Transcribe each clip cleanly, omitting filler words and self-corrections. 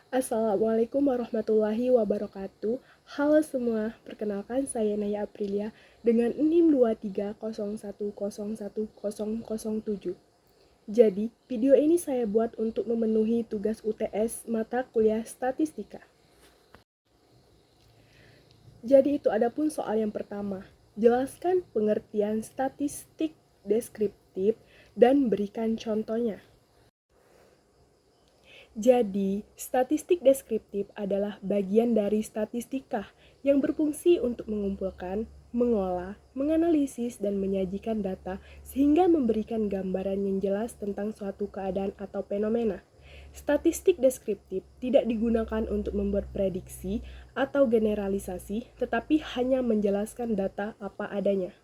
Assalamualaikum warahmatullahi wabarakatuh. Halo semua, perkenalkan saya Naya Aprilia dengan NIM 2301010007. Jadi, video ini saya buat untuk memenuhi tugas UTS mata kuliah statistika. Jadi itu adapun soal yang pertama. Jelaskan pengertian statistik deskriptif dan berikan contohnya. Jadi, statistik deskriptif adalah bagian dari statistika yang berfungsi untuk mengumpulkan, mengolah, menganalisis, dan menyajikan data sehingga memberikan gambaran yang jelas tentang suatu keadaan atau fenomena. Statistik deskriptif tidak digunakan untuk membuat prediksi atau generalisasi, tetapi hanya menjelaskan data apa adanya.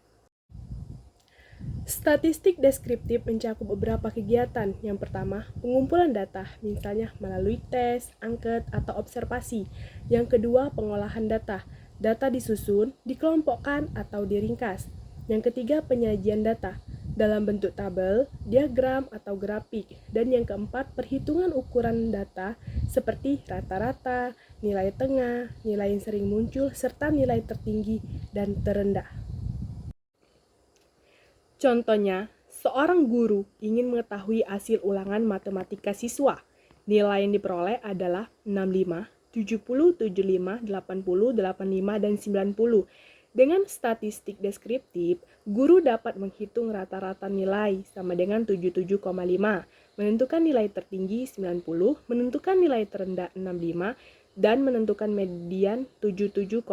Statistik deskriptif mencakup beberapa kegiatan. Yang pertama, pengumpulan data, misalnya melalui tes, angket, atau observasi. Yang kedua, pengolahan data. Data disusun, dikelompokkan, atau diringkas. Yang ketiga, penyajian data dalam bentuk tabel, diagram, atau grafik. Dan yang keempat, perhitungan ukuran data seperti rata-rata, nilai tengah, nilai yang sering muncul, serta nilai tertinggi dan terendah. Contohnya, seorang guru ingin mengetahui hasil ulangan matematika siswa. Nilai yang diperoleh adalah 65, 70, 75, 80, 85, dan 90. Dengan statistik deskriptif, guru dapat menghitung rata-rata nilai sama dengan 77,5, menentukan nilai tertinggi 90, menentukan nilai terendah 65, dan menentukan median 77,5.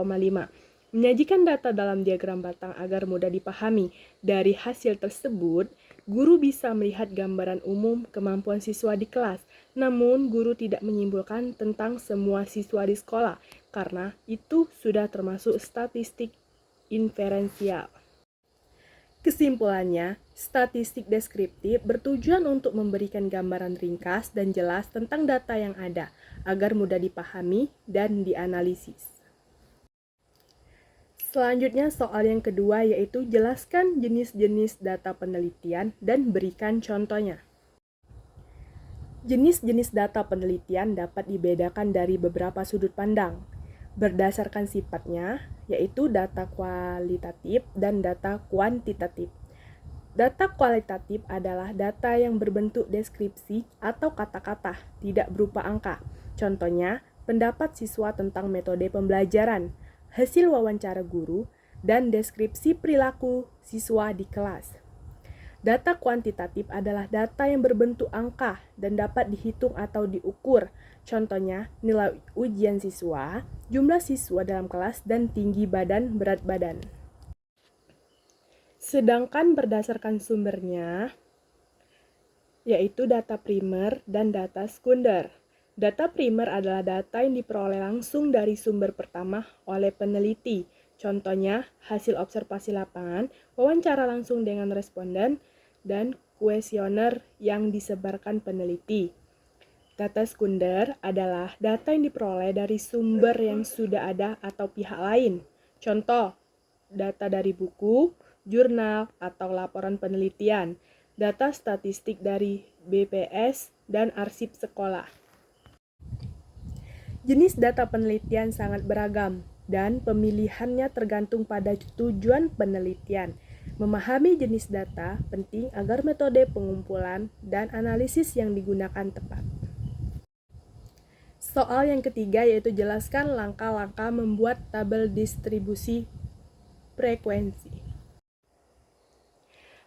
Menyajikan data dalam diagram batang agar mudah dipahami. Dari hasil tersebut, guru bisa melihat gambaran umum kemampuan siswa di kelas. Namun, guru tidak menyimpulkan tentang semua siswa di sekolah, karena itu sudah termasuk statistik inferensial. Kesimpulannya, statistik deskriptif bertujuan untuk memberikan gambaran ringkas dan jelas tentang data yang ada, agar mudah dipahami dan dianalisis. Selanjutnya soal yang kedua yaitu jelaskan jenis-jenis data penelitian dan berikan contohnya. Jenis-jenis data penelitian dapat dibedakan dari beberapa sudut pandang berdasarkan sifatnya, yaitu data kualitatif dan data kuantitatif. Data kualitatif adalah data yang berbentuk deskripsi atau kata-kata, tidak berupa angka. Contohnya, pendapat siswa tentang metode pembelajaran, hasil wawancara guru, dan deskripsi perilaku siswa di kelas. Data kuantitatif adalah data yang berbentuk angka dan dapat dihitung atau diukur. Contohnya, nilai ujian siswa, jumlah siswa dalam kelas, dan tinggi badan, berat badan. Sedangkan berdasarkan sumbernya, yaitu data primer dan data sekunder. Data primer adalah data yang diperoleh langsung dari sumber pertama oleh peneliti. Contohnya, hasil observasi lapangan, wawancara langsung dengan responden, dan kuesioner yang disebarkan peneliti. Data sekunder adalah data yang diperoleh dari sumber yang sudah ada atau pihak lain. Contoh, data dari buku, jurnal, atau laporan penelitian, data statistik dari BPS, dan arsip sekolah. Jenis data penelitian sangat beragam, dan pemilihannya tergantung pada tujuan penelitian. Memahami jenis data penting agar metode pengumpulan dan analisis yang digunakan tepat. Soal yang ketiga yaitu jelaskan langkah-langkah membuat tabel distribusi frekuensi.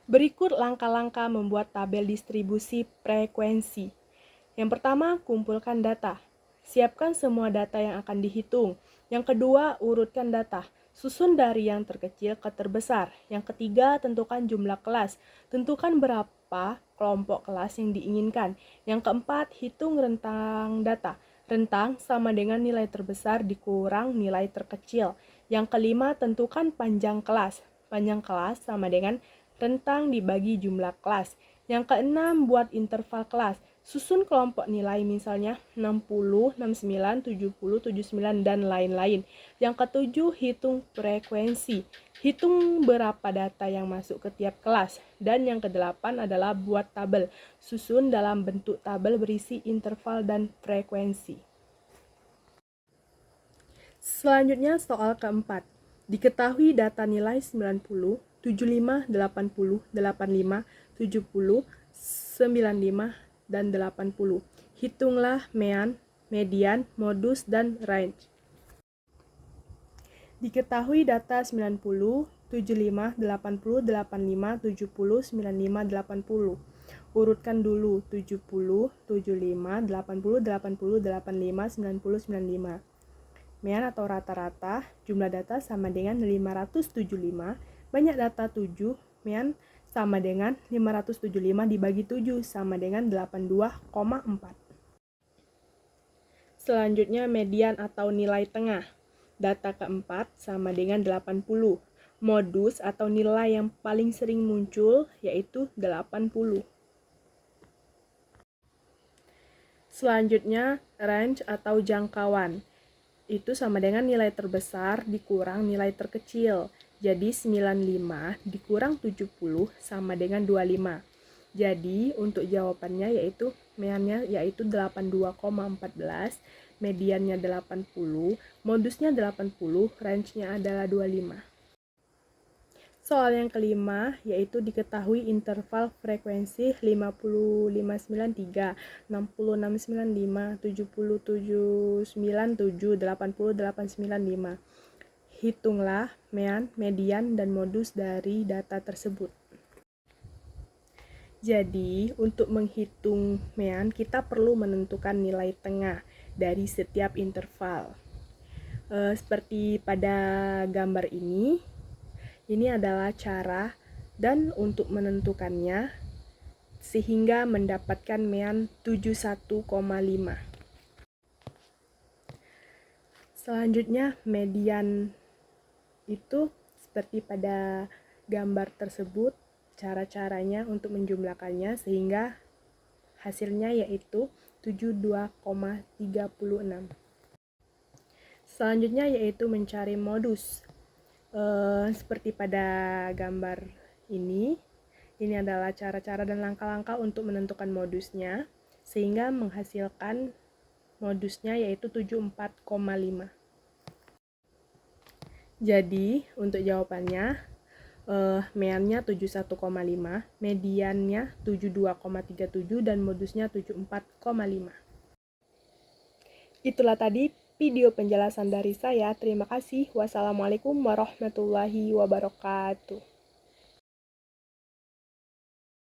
Berikut langkah-langkah membuat tabel distribusi frekuensi. Yang pertama, kumpulkan data. Siapkan semua data yang akan dihitung. Yang kedua, urutkan data. Susun dari yang terkecil ke terbesar. Yang ketiga, tentukan jumlah kelas. Tentukan berapa kelompok kelas yang diinginkan. Yang keempat, hitung rentang data. Rentang sama dengan nilai terbesar dikurang nilai terkecil. Yang kelima, tentukan panjang kelas. Panjang kelas sama dengan rentang dibagi jumlah kelas. Yang keenam, buat interval kelas. Susun kelompok nilai misalnya 60, 69, 70, 79, dan lain-lain. Yang ketujuh, hitung frekuensi. Hitung berapa data yang masuk ke tiap kelas. Dan yang kedelapan adalah buat tabel. Susun dalam bentuk tabel berisi interval dan frekuensi. Selanjutnya soal keempat. Diketahui data nilai 90, 75, 80, 85, 70, 95, dan 80. Hitunglah mean, median, modus, dan range. Diketahui data 90, 75, 80, 85, 70, 95, 80. Urutkan dulu 70, 75, 80, 80, 85, 90, 95. Mean atau rata-rata, jumlah data sama dengan 575, banyak data 7, mean sama dengan 575 dibagi 7 sama dengan 82,4. Selanjutnya median atau nilai tengah. Data keempat sama dengan 80. Modus atau nilai yang paling sering muncul yaitu 80. Selanjutnya range atau jangkauan. Itu sama dengan nilai terbesar dikurang nilai terkecil. Jadi 95 dikurang 70 sama dengan 25. Jadi untuk jawabannya yaitu meannya yaitu 82,14, mediannya 80, modusnya 80, range-nya adalah 25. Soal yang kelima yaitu diketahui interval frekuensi 5593, 6695, 7797, 80895. Hitunglah mean, median, dan modus dari data tersebut. Jadi, untuk menghitung mean, kita perlu menentukan nilai tengah dari setiap interval. Seperti pada gambar ini adalah cara dan untuk menentukannya sehingga mendapatkan mean 71,5. Selanjutnya median itu seperti pada gambar tersebut, cara-caranya untuk menjumlahkannya sehingga hasilnya yaitu 72,36. Selanjutnya yaitu mencari modus. Seperti pada gambar ini adalah cara-cara dan langkah-langkah untuk menentukan modusnya sehingga menghasilkan modusnya yaitu 74,5. Jadi untuk jawabannya meannya 71,5, mediannya 72,37, dan modusnya 74,5. Itulah tadi video penjelasan dari saya. Terima kasih. Wassalamualaikum warahmatullahi wabarakatuh.